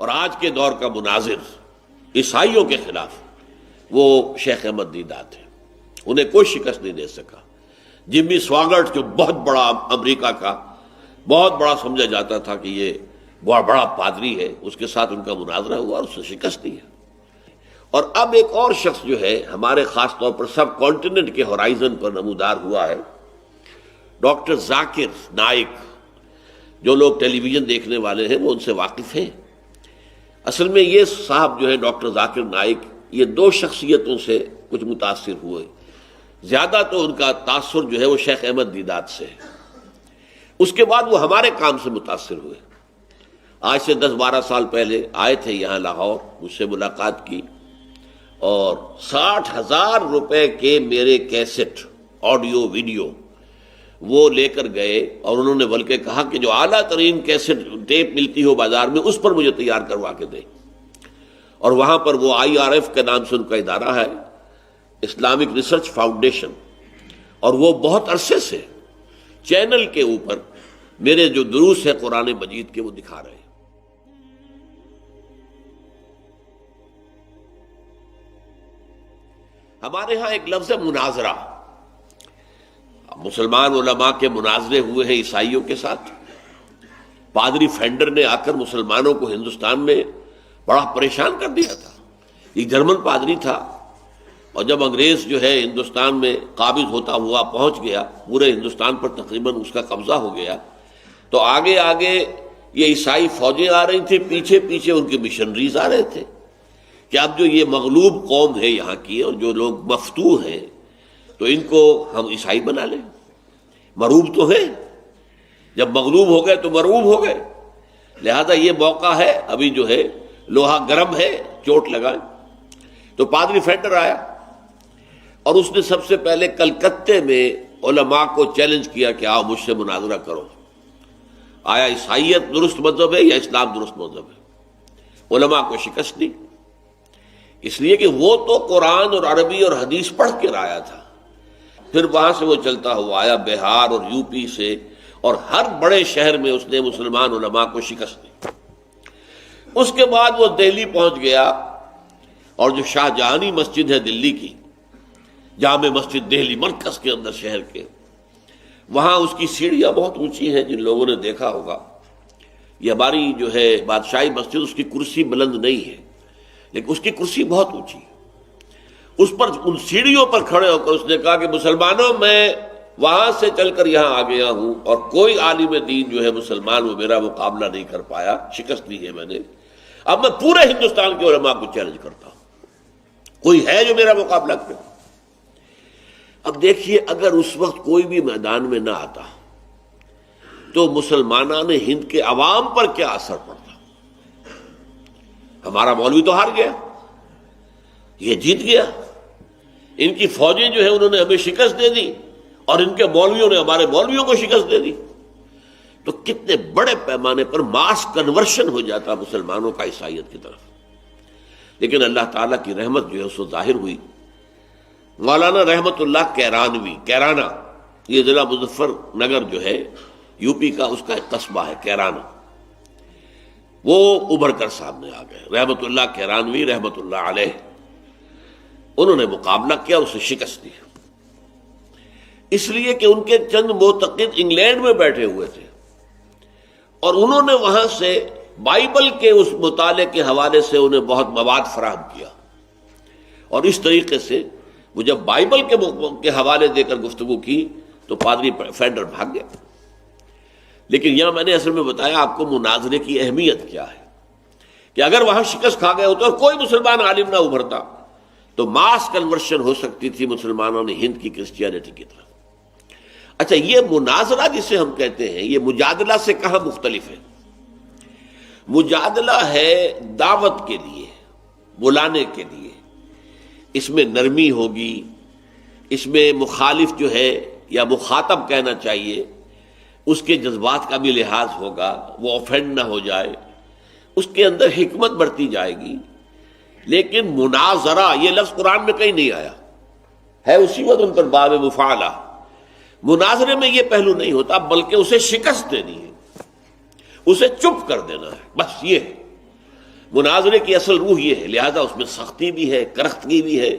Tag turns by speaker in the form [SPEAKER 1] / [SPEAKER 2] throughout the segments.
[SPEAKER 1] اور آج کے دور کا مناظر عیسائیوں کے خلاف وہ شیخ احمد دیدات ہیں. انہیں کوئی شکست نہیں دے سکا. جمی سواگرٹ جو بہت بڑا امریکہ کا بہت بڑا سمجھا جاتا تھا کہ یہ بہت بڑا پادری ہے، اس کے ساتھ ان کا مناظرہ ہوا اور اس سے شکست دی ہے. اور اب ایک اور شخص جو ہے ہمارے خاص طور پر سب کانٹیننٹ کے ہورائزن پر نمودار ہوا ہے، ڈاکٹر ذاکر نائک. جو لوگ ٹیلی ویژن دیکھنے والے ہیں وہ ان سے واقف ہیں. اصل میں یہ صاحب جو ہے ڈاکٹر ذاکر نائک، یہ دو شخصیتوں سے کچھ متاثر ہوئے. زیادہ تو ان کا تاثر جو ہے وہ شیخ احمد دیدات سے ہے. اس کے بعد وہ ہمارے کام سے متاثر ہوئے. آج سے 10-12 سال پہلے آئے تھے یہاں لاہور، مجھ سے ملاقات کی اور 60,000 روپے کے میرے کیسٹ آڈیو ویڈیو وہ لے کر گئے، اور انہوں نے بلکہ کہا کہ جو اعلیٰ ترین کیسٹ ٹیپ ملتی ہو بازار میں اس پر مجھے تیار کروا کے دیں. اور وہاں پر وہ IRF کے نام سے ان کا ادارہ ہے، اسلامک ریسرچ فاؤنڈیشن، اور وہ بہت عرصے سے چینل کے اوپر میرے جو دروس ہیں قرآن مجید کے وہ دکھا رہے ہیں. ہمارے ہاں ایک لفظ ہے مناظرہ. مسلمان علماء کے مناظرے ہوئے ہیں عیسائیوں کے ساتھ. پادری فینڈر نے آ کر مسلمانوں کو ہندوستان میں بڑا پریشان کر دیا تھا. ایک جرمن پادری تھا، اور جب انگریز جو ہے ہندوستان میں قابض ہوتا ہوا پہنچ گیا، پورے ہندوستان پر تقریباً اس کا قبضہ ہو گیا، تو آگے آگے یہ عیسائی فوجیں آ رہی تھیں، پیچھے پیچھے ان کے مشنریز آ رہے تھے کہ اب جو یہ مغلوب قوم ہے یہاں کی اور جو لوگ مفتوح ہیں تو ان کو ہم عیسائی بنا لیں. مروب تو ہیں، جب مغلوب ہو گئے تو مرعوب ہو گئے، لہذا یہ موقع ہے، ابھی جو ہے لوہا گرم ہے، چوٹ لگائیں. تو پادری فینڈر آیا اور اس نے سب سے پہلے کلکتے میں علماء کو چیلنج کیا کہ آؤ مجھ سے مناظرہ کرو. آیا عیسائیت درست مذہب ہے یا اسلام درست مذہب ہے؟ علماء کو شکست دی، اس لیے کہ وہ تو قرآن اور عربی اور حدیث پڑھ کے آیا تھا. پھر وہاں سے وہ چلتا ہوا آیا بہار اور یوپی سے، اور ہر بڑے شہر میں اس نے مسلمان علماء کو شکست دی. اس کے بعد وہ دہلی پہنچ گیا، اور جو شاہ جہانی مسجد ہے دلی کی، جامع مسجد دہلی مرکز کے اندر شہر کے، وہاں اس کی سیڑھیاں بہت اونچی ہیں. جن لوگوں نے دیکھا ہوگا، یہ ہماری جو ہے بادشاہی مسجد، اس کی کرسی بلند نہیں ہے لیکن اس کی کرسی بہت اونچی. اس پر ان سیڑھیوں پر کھڑے ہو کر اس نے کہا کہ مسلمانوں، میں وہاں سے چل کر یہاں آ گیا ہوں اور کوئی عالم دین جو ہے مسلمان وہ میرا مقابلہ نہیں کر پایا، شکست دی ہے میں نے. اب میں پورے ہندوستان کے علماء کو چیلنج کرتا ہوں، کوئی ہے جو میرا مقابلہ کرے. اب دیکھیے، اگر اس وقت کوئی بھی میدان میں نہ آتا تو مسلمانان ہند کے عوام پر کیا اثر پڑتا؟ ہمارا مولوی تو ہار گیا، یہ جیت گیا. ان کی فوجیں جو ہے انہوں نے ہمیں شکست دے دی، اور ان کے مولویوں نے ہمارے مولویوں کو شکست دے دی. تو کتنے بڑے پیمانے پر ماس کنورشن ہو جاتا مسلمانوں کا عیسائیت کی طرف. لیکن اللہ تعالیٰ کی رحمت جو ہے اس کو ظاہر ہوئی. مولانا رحمت اللہ کیرانہ، یہ ضلع مظفر نگر جو ہے یوپی کا، اس کا ایک قصبہ ہے کیرانہ، وہ ابھر کر سامنے آ گئے. رحمت اللہ کیرانوی رحمت اللہ علیہ، انہوں نے مقابلہ کیا، اسے شکست دی. اس لیے کہ ان کے چند معتقد انگلینڈ میں بیٹھے ہوئے تھے، اور انہوں نے وہاں سے بائبل کے اس مطالعے کے حوالے سے انہیں بہت مواد فراہم کیا. اور اس طریقے سے وہ جب بائبل کے حوالے دے کر گفتگو کی تو پادری فینڈر بھاگ گیا. لیکن یہاں میں نے اصل میں بتایا آپ کو مناظرے کی اہمیت کیا ہے، کہ اگر وہاں شکست کھا گئے ہوتے اور کوئی مسلمان عالم نہ ابھرتا تو ماس کنورشن ہو سکتی تھی مسلمانوں نے ہند کی کرسچینٹی کی طرف. اچھا، یہ مناظرہ جسے ہم کہتے ہیں، یہ مجادلہ سے کہاں مختلف ہے؟ مجادلہ ہے دعوت کے لیے، بلانے کے لیے. اس میں نرمی ہوگی، اس میں مخالف جو ہے یا مخاطب کہنا چاہیے، اس کے جذبات کا بھی لحاظ ہوگا، وہ آفینڈ نہ ہو جائے، اس کے اندر حکمت بڑھتی جائے گی. لیکن مناظرہ یہ لفظ قرآن میں کہیں نہیں آیا ہے، اسی وقت ان پر باب مفعلہ. مناظرے میں یہ پہلو نہیں ہوتا، بلکہ اسے شکست دینی ہے، اسے چپ کر دینا ہے، بس یہ ہے. مناظرے کی اصل روح یہ ہے، لہذا اس میں سختی بھی ہے، کرختگی بھی ہے،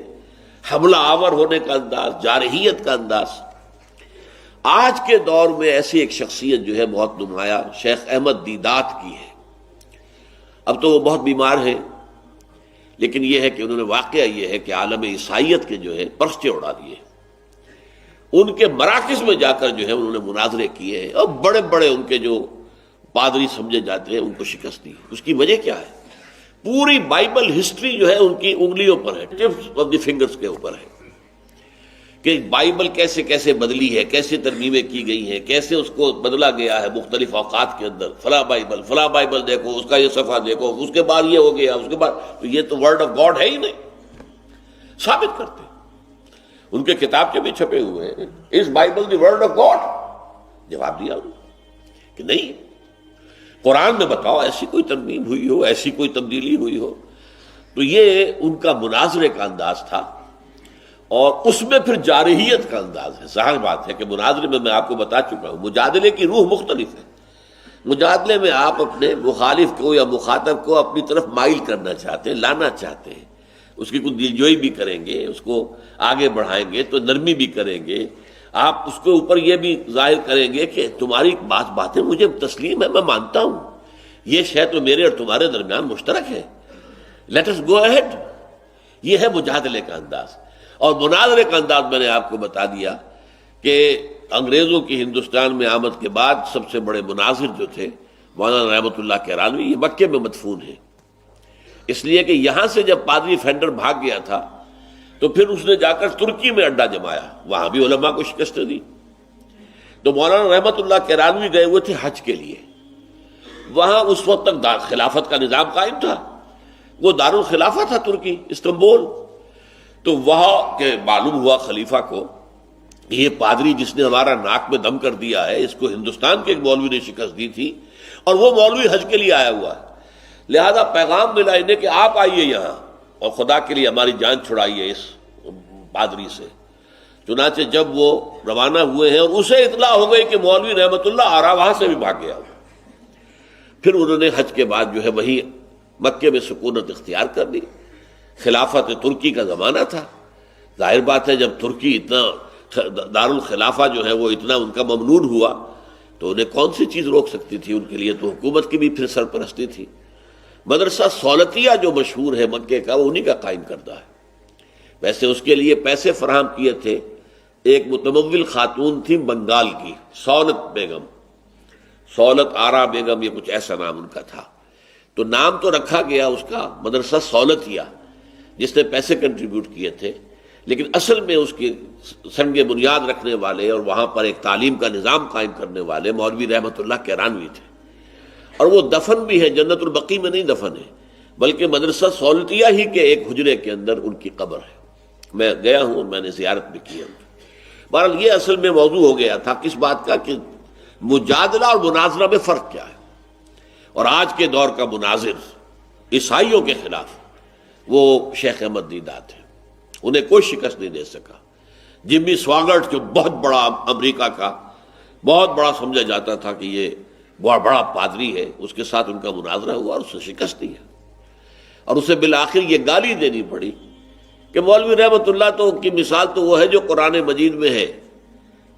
[SPEAKER 1] حملہ آور ہونے کا انداز، جارحیت کا انداز۔ آج کے دور میں ایسی ایک شخصیت جو ہے بہت نمایاں شیخ احمد دیدات کی ہے۔ اب تو وہ بہت بیمار ہیں، لیکن یہ ہے کہ انہوں نے واقعہ یہ ہے کہ عالم عیسائیت کے جو ہے پرچے اڑا دیے، ان کے مراکز میں جا کر جو ہے انہوں نے مناظرے کیے ہیں، اور بڑے بڑے ان کے جو پادری سمجھے جاتے ہیں ان کو شکست دی۔ اس کی وجہ کیا ہے؟ پوری بائبل ہسٹری جو ہے ان کی انگلیوں پر ہے، ٹپس آف دی فنگرز کے اوپر ہے، کہ بائبل کیسے کیسے بدلی ہے، کیسے ترمیمیں کی گئی ہیں، کیسے اس کو بدلا گیا ہے مختلف اوقات کے اندر۔ فلاں بائبل دیکھو، اس کا یہ صفحہ دیکھو، اس کے بعد یہ ہو گیا، اس کے بعد تو یہ تو ورڈ آف گاڈ ہے ہی نہیں، ثابت کرتے۔ ان کے کتاب کے بھی چھپے ہوئے ہیں، اس Bible the word of God? جواب دیا انہوں نے کہ نہیں، قرآن میں بتاؤ ایسی کوئی ترمیم ہوئی ہو، ایسی کوئی تبدیلی ہوئی ہو۔ تو یہ ان کا مناظرے کا انداز تھا، اور اس میں پھر جارحیت کا انداز ہے۔ ظاہر بات ہے کہ مناظرے میں آپ کو بتا چکا ہوں، مجادلے کی روح مختلف ہے۔ مجادلے میں آپ اپنے مخالف کو یا مخاطب کو اپنی طرف مائل کرنا چاہتے ہیں، لانا چاہتے ہیں، اس کی کچھ دلجوئی بھی کریں گے، اس کو آگے بڑھائیں گے، تو نرمی بھی کریں گے، آپ اس کے اوپر یہ بھی ظاہر کریں گے کہ تمہاری باتیں مجھے تسلیم ہے، میں مانتا ہوں، یہ شے تو میرے اور تمہارے درمیان مشترک ہے، لیٹ اس گو اہیڈ۔ یہ ہے مجادلے کا انداز۔ اور مناظرے کا انداز میں نے آپ کو بتا دیا کہ انگریزوں کی ہندوستان میں آمد کے بعد سب سے بڑے مناظر جو تھے مولانا رحمۃ اللہ کیرانوی، یہ مکے میں مدفون ہیں، اس لیے کہ یہاں سے جب پادری فینڈر بھاگ گیا تھا تو پھر اس نے جا کر ترکی میں اڈا جمایا، وہاں بھی علماء کو شکستیں دی۔ تو مولانا رحمۃ اللہ کیرانوی گئے ہوئے تھے حج کے لیے، وہاں اس وقت تک خلافت کا نظام قائم تھا، وہ دارالخلافہ تھا ترکی، استنبول۔ تو وہاں کے معلوم ہوا خلیفہ کو کہ یہ پادری جس نے ہمارا ناک میں دم کر دیا ہے، اس کو ہندوستان کے ایک مولوی نے شکست دی تھی، اور وہ مولوی حج کے لیے آیا ہوا ہے، لہذا پیغام ملا انہیں کہ آپ آئیے یہاں اور خدا کے لیے ہماری جان چھڑائیے اس پادری سے۔ چنانچہ جب وہ روانہ ہوئے ہیں اور اسے اطلاع ہو گئی کہ مولوی رحمت اللہ آ رہا، وہاں سے بھی بھاگ گیا، پھر انہوں نے حج کے بعد جو ہے وہی مکے میں سکونت اختیار کر لی۔ خلافت ترکی کا زمانہ تھا، ظاہر بات ہے جب ترکی اتنا دارالخلافہ جو ہے وہ اتنا ان کا ممنون ہوا تو انہیں کون سی چیز روک سکتی تھی؟ ان کے لیے تو حکومت کی بھی پھر سرپرستی تھی۔ مدرسہ سولتیہ جو مشہور ہے مکے کا، وہ انہی کا قائم کردہ ہے۔ ویسے اس کے لیے پیسے فراہم کیے تھے ایک متمول خاتون تھی بنگال کی، سولت بیگم، سولت آرا بیگم، یہ کچھ ایسا نام ان کا تھا۔ تو نام تو رکھا گیا اس کا مدرسہ سولتیہ، جس نے پیسے کنٹریبیوٹ کیے تھے، لیکن اصل میں اس کی سنگ بنیاد رکھنے والے اور وہاں پر ایک تعلیم کا نظام قائم کرنے والے مولوی رحمت اللہ کیرانوی تھے، اور وہ دفن بھی ہے، جنت البقیع میں نہیں دفن ہے، بلکہ مدرسہ سولتیہ ہی کے ایک حجرے کے اندر ان کی قبر ہے۔ میں گیا ہوں، میں نے زیارت بھی کی ہے۔ بہرحال یہ اصل میں موضوع ہو گیا تھا کس بات کا کہ مجادلہ اور مناظرہ میں فرق کیا ہے، اور آج کے دور کا مناظر عیسائیوں کے خلاف وہ شیخ احمد دیدات ہیں، انہیں کوئی شکست نہیں دے سکا۔ جمی سواگرٹ جو بہت بڑا امریکہ کا بہت بڑا سمجھا جاتا تھا کہ یہ بہت بڑا پادری ہے، اس کے ساتھ ان کا مناظرہ ہوا اور اس نے شکست دی ہے، اور اسے بالآخر یہ گالی دینی پڑی کہ مولوی رحمت اللہ تو کی مثال تو وہ ہے جو قرآن مجید میں ہے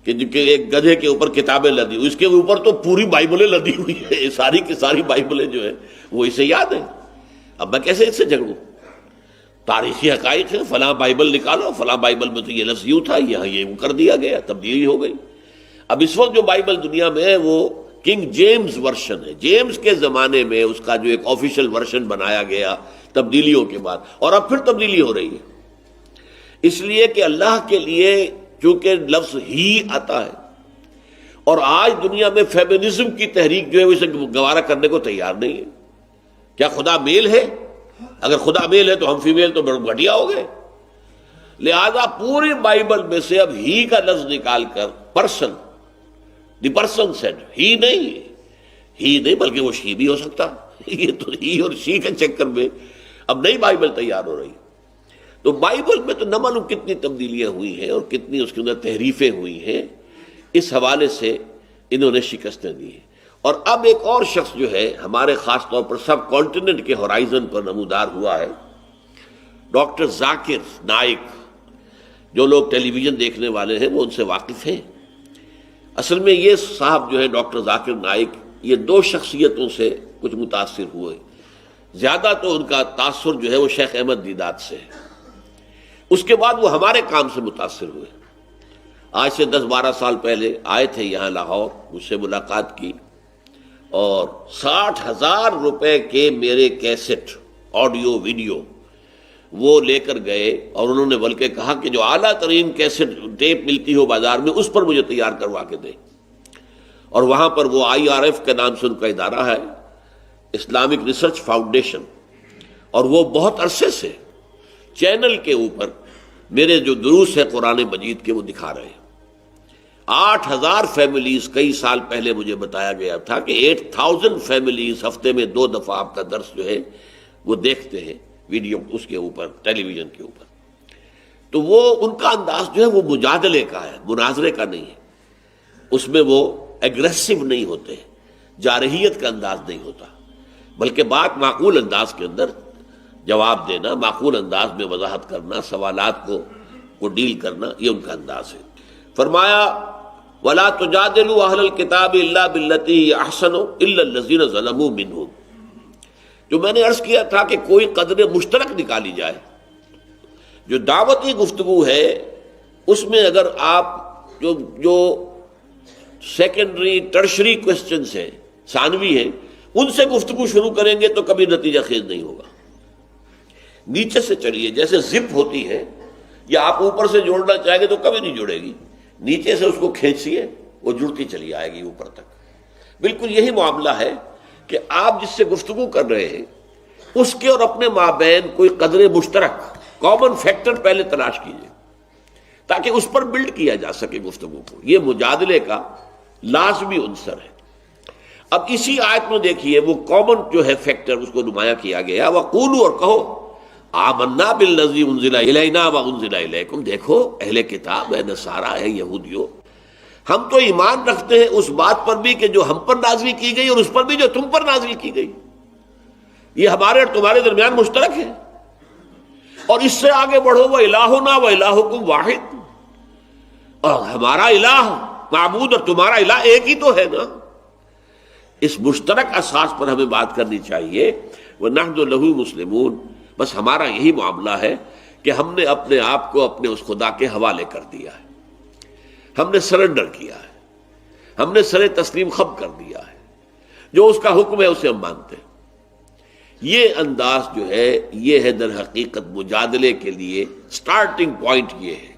[SPEAKER 1] کہ ایک گدھے کے اوپر کتابیں لدی ہوئی، اس کے اوپر تو پوری بائبلیں لدی ہوئی ہے، ساری کی ساری بائبلیں جو ہے وہ اسے یاد ہے۔ اب میں کیسے اس سے جھگڑوں؟ تاریخی حقائق ہے، فلاں بائبل نکالو، فلاں بائبل میں تو یہ لفظ یوں تھا، یہاں یہ کر دیا گیا، تبدیلی ہو گئی۔ اب اس وقت جو بائبل دنیا میں ہے وہ کنگ جیمز ورشن ہے، جیمز کے زمانے میں اس کا جو ایک آفیشل ورشن بنایا گیا تبدیلیوں کے بعد، اور اب پھر تبدیلی ہو رہی ہے، اس لیے کہ اللہ کے لیے چونکہ لفظ ہی آتا ہے، اور آج دنیا میں فیمنزم کی تحریک جو ہے اسے گوارا کرنے کو تیار نہیں ہے۔ کیا خدا میل ہے؟ اگر خدا میل ہے تو ہم فیمیل تو بڑے گھٹیا ہو گئے، لہذا پوری بائبل میں سے اب ہی کا لفظ نکال کر پرسن، دی پرسن سیڈ، ہی نہیں بلکہ وہ شی بھی ہو سکتا، یہ تو ہی اور شی کے چکر میں اب نئی بائبل تیار ہو رہی۔ تو بائبل میں تو نہ معلوم کتنی تبدیلیاں ہوئی ہیں اور کتنی اس کے اندر تحریفیں ہوئی ہیں، اس حوالے سے انہوں نے شکستیں دی ہیں۔ اور اب ایک اور شخص جو ہے ہمارے خاص طور پر سب کانٹیننٹ کے ہورائزن پر نمودار ہوا ہے، ڈاکٹر ذاکر نائک۔ جو لوگ ٹیلی ویژن دیکھنے والے ہیں وہ ان سے واقف ہیں۔ اصل میں یہ صاحب جو ہے ڈاکٹر ذاکر نائک، یہ دو شخصیتوں سے کچھ متاثر ہوئے۔ زیادہ تو ان کا تاثر جو ہے وہ شیخ احمد دیدات سے ہے، اس کے بعد وہ ہمارے کام سے متاثر ہوئے۔ آج سے 10-12 سال پہلے آئے تھے یہاں لاہور، مجھ سے ملاقات کی، اور 60,000 روپے کے میرے کیسٹ آڈیو ویڈیو وہ لے کر گئے، اور انہوں نے بلکہ کہا کہ جو اعلیٰ ترین کیسٹ ٹیپ ملتی ہو بازار میں اس پر مجھے تیار کروا کے دیں۔ اور وہاں پر وہ IRF کے نام سے ان کا ادارہ ہے، اسلامک ریسرچ فاؤنڈیشن، اور وہ بہت عرصے سے چینل کے اوپر میرے جو دروس ہے قرآن مجید کے وہ دکھا رہے ہیں۔ 8,000 فیملیز، کئی سال پہلے مجھے بتایا گیا تھا کہ 8,000 فیملیز ہفتے میں 2 دفعہ آپ کا درس جو ہے وہ دیکھتے ہیں ویڈیو اس کے اوپر، ٹیلی ویژن کے اوپر۔ تو وہ ان کا انداز جو ہے وہ مجادلے کا ہے، مناظرے کا نہیں ہے، اس میں وہ ایگریسو نہیں ہوتے، جارحیت کا انداز نہیں ہوتا، بلکہ بات معقول انداز کے اندر جواب دینا، معقول انداز میں وضاحت کرنا، سوالات کو ڈیل کرنا، یہ ان کا انداز ہے۔ فرمایا وَلَا تُجَادِلُوا أَهْلَ الْكِتَابِ إِلَّا بِالَّتِي هِيَ أَحْسَنُ إِلَّا الَّذِينَ ظَلَمُوا مِنْهُمْ۔ جو میں نے عرض کیا تھا کہ کوئی قدر مشترک نکالی جائے، جو دعوتی گفتگو ہے اس میں اگر آپ جو سیکنڈری ٹرشری کوسچنز ہیں، ثانوی ہیں، ان سے گفتگو شروع کریں گے تو کبھی نتیجہ خیز نہیں ہوگا۔ نیچے سے چلیے، جیسے زپ ہوتی ہے، یا آپ اوپر سے جوڑنا چاہیں گے تو کبھی نہیں جڑے گی، نیچے سے اس کو کھینچیے، وہ جڑتی چلی آئے گی اوپر تک۔ بالکل یہی معاملہ ہے کہ آپ جس سے گفتگو کر رہے ہیں اس کے اور اپنے مابین کوئی قدر مشترک، کامن فیکٹر پہلے تلاش کیجیے تاکہ اس پر بلڈ کیا جا سکے گفتگو کو۔ یہ مجادلے کا لازمی عنصر ہے۔ اب اسی آیت میں دیکھیے وہ کامن جو ہے فیکٹر اس کو نمایاں کیا گیا، وَقُولُوا، اور کہو، آمنا بالذی انزل الینا وانزل الیکم، دیکھو اہل کتاب ہے، نصارا ہے، یہودیو، ہم تو ایمان رکھتے ہیں اس بات پر بھی کہ جو ہم پر نازل کی گئی اور اس پر بھی جو تم پر نازل کی گئی، یہ ہمارے اور تمہارے درمیان مشترک ہے۔ اور اس سے آگے بڑھو، وَإِلَٰهُنَا وَإِلَٰهُكُمْ وَاحِدٌ، اور ہمارا الہ معبود اور تمہارا الہ ایک ہی تو ہے نا۔ اس مشترک اساس پر ہمیں بات کرنی چاہیے۔ وَنَحْنُ لَهُ مُسْلِمُونَ، بس ہمارا یہی معاملہ ہے کہ ہم نے اپنے آپ کو اپنے اس خدا کے حوالے کر دیا ہے، ہم نے سرنڈر کیا ہے، ہم نے سر تسلیم خم کر دیا ہے، جو اس کا حکم ہے اسے ہم مانتے ہیں۔ یہ انداز جو ہے یہ ہے در حقیقت مجادلے کے لیے سٹارٹنگ پوائنٹ یہ ہے۔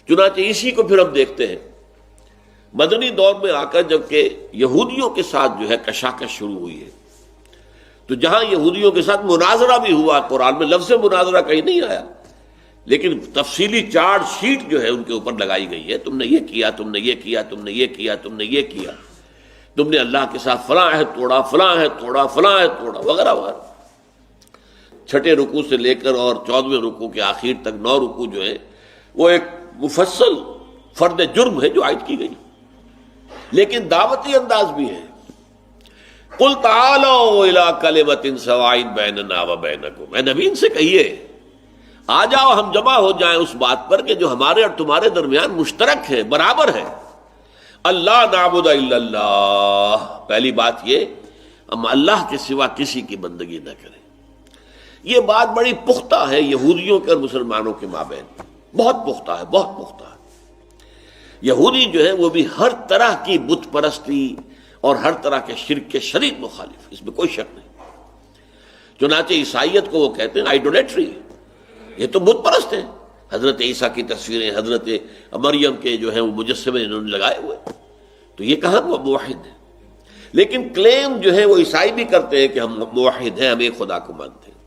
[SPEAKER 1] چنانچہ اسی کو پھر ہم دیکھتے ہیں مدنی دور میں آ کر، جبکہ یہودیوں کے ساتھ جو ہے کشاکش شروع ہوئی ہے، تو جہاں یہودیوں کے ساتھ مناظرہ بھی ہوا، قرآن میں لفظ مناظرہ کہیں نہیں آیا، لیکن تفصیلی چارج شیٹ جو ہے ان کے اوپر لگائی گئی ہے، تم نے یہ کیا، تم نے یہ کیا، تم نے یہ کیا، تم نے یہ کیا، تم نے اللہ کے ساتھ فلاں عہد توڑا، فلاں عہد توڑا، فلاں عہد توڑا، وغیرہ وغیرہ۔ چھٹے رکوع سے لے کر اور 14ویں رکوع کے آخر تک 9 رکوع جو ہے وہ ایک مفصل فرد جرم ہے جو عائد کی گئی، لیکن دعوتی انداز بھی ہے۔ قُلْ تَعَالَوْا إِلَىٰ كَلِمَةٍ سَوَاءٍ بَيْنَنَا وَبَيْنَكُمْ، اے نبی ان سے کہیے آ جاؤ ہم جمع ہو جائیں اس بات پر کہ جو ہمارے اور تمہارے درمیان مشترک ہے، برابر ہے۔ اللہ نعبد الا اللہ، پہلی بات یہ ہم اللہ کے سوا کسی کی بندگی نہ کریں۔ یہ بات بڑی پختہ ہے یہودیوں کے اور مسلمانوں کے مابین، بہت پختہ ہے، بہت پختہ ہے۔ یہودی جو ہے وہ بھی ہر طرح کی بت پرستی اور ہر طرح کے شرک کے شدید مخالف، اس میں کوئی شک نہیں۔ چنانچہ عیسائیت کو وہ کہتے ہیں آئیڈولیٹری، یہ تو بت پرست ہیں، حضرت عیسیٰ کی تصویریں، حضرت مریم کے جو ہیں وہ مجسمے انہوں نے لگائے ہوئے، تو یہ کہاں وہ موحد ہیں؟ لیکن کلیم جو ہے وہ عیسائی بھی کرتے ہیں کہ ہم موحد ہیں، ہم ایک خدا کو مانتے ہیں۔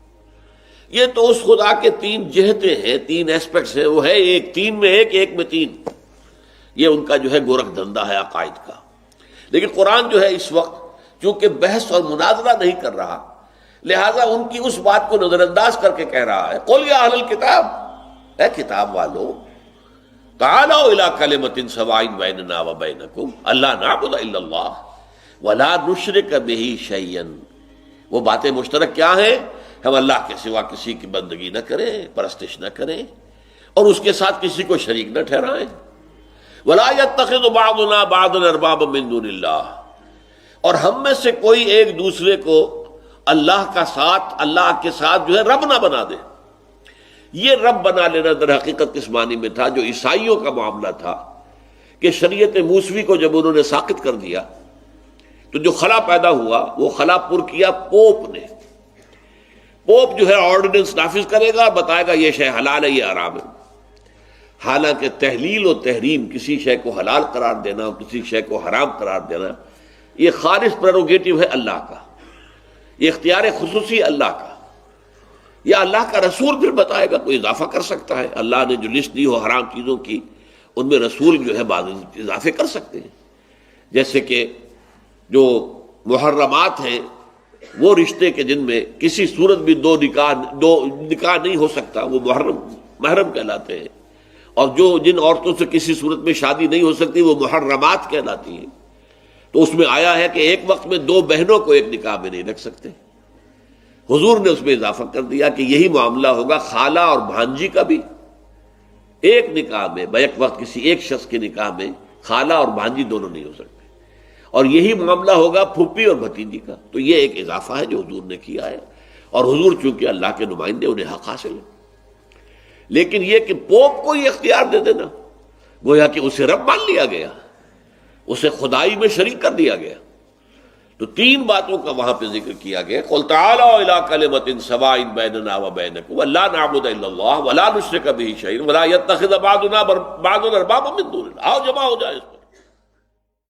[SPEAKER 1] یہ تو اس خدا کے 3 جہتیں ہیں، 3 ایسپیکٹس ہیں، وہ ہے ایک، 3 میں ایک، ایک میں 3۔ یہ ان کا جو ہے گورکھ دھندا ہے عقائد کا۔ لیکن قرآن جو ہے اس وقت چونکہ بحث اور مناظرہ نہیں کر رہا، لہٰذا ان کی اس بات کو نظر انداز کر کے کہہ رہا ہے، قُلْ يَا أَهْلَ الْكِتَابِ، اے کتاب والو، تعالوا إِلَىٰ كَلِمَةٍ سَوَاءٍ بَيْنَنَا وَبَيْنَكُمْ أَلَّا نَعْبُدَ إِلَّا اللَّهَ، ولا نشرک بہ شیئا، وہ باتیں مشترک کیا ہیں؟ ہم اللہ کے سوا کسی کی بندگی نہ کریں، پرستش نہ کریں، اور اس کے ساتھ کسی کو شریک نہ ٹھہرائیں۔ ولا یتخذ بعضنا بعضا اربابا من دون اللہ، اور ہم میں سے کوئی ایک دوسرے کو اللہ کے ساتھ جو ہے رب نہ بنا دے۔ یہ رب بنا لینا در حقیقت کس معنی میں تھا؟ جو عیسائیوں کا معاملہ تھا کہ شریعت موسوی کو جب انہوں نے ساقط کر دیا تو جو خلا پیدا ہوا وہ خلا پر کیا پوپ نے۔ پوپ جو ہے آرڈیننس نافذ کرے گا، بتائے گا یہ شے حلال ہے، یہ حرام ہے۔ حالانکہ تحلیل و تحریم، کسی شے کو حلال قرار دینا اور کسی شے کو حرام قرار دینا، یہ خالص پریروگیٹو ہے اللہ کا، یہ اختیار خصوصی اللہ کا، یا اللہ کا رسول پھر بتائے گا، کوئی اضافہ کر سکتا ہے۔ اللہ نے جو لسٹ دی ہو حرام چیزوں کی، ان میں رسول جو ہے بعض اضافے کر سکتے ہیں، جیسے کہ جو محرمات ہیں وہ رشتے کے جن میں کسی صورت بھی دو نکاح نہیں ہو سکتا، وہ محرم کہلاتے ہیں، اور جن عورتوں سے کسی صورت میں شادی نہیں ہو سکتی وہ محرمات کہلاتی ہیں۔ تو اس میں آیا ہے کہ ایک وقت میں دو بہنوں کو ایک نکاح میں نہیں رکھ سکتے۔ حضور نے اس میں اضافہ کر دیا کہ یہی معاملہ ہوگا خالہ اور بھانجی کا بھی، ایک نکاح میں بیک وقت کسی ایک شخص کے نکاح میں خالہ اور بھانجی دونوں نہیں ہو سکتے، اور یہی معاملہ ہوگا پھوپھی اور بھتیجی کا۔ تو یہ ایک اضافہ ہے جو حضور نے کیا ہے، اور حضور چونکہ اللہ کے نمائندے، انہیں حق حاصل ہے۔ لیکن یہ کہ پوپ کو یہ اختیار دے دینا، گویا کہ اسے رب مان لیا گیا، اسے خدائی میں شریک کر دیا گیا۔ تو تین باتوں کا وہاں پہ ذکر کیا گیا، قل تعالوا الی کلمۃ سواء بیننا وبینکم الا نعبد الا اللہ ولا نشرک بہ شیئا ولا یتخذ بعضنا بعضا اربابا من دون اللہ۔ آؤ جمع ہو جائے اس پر۔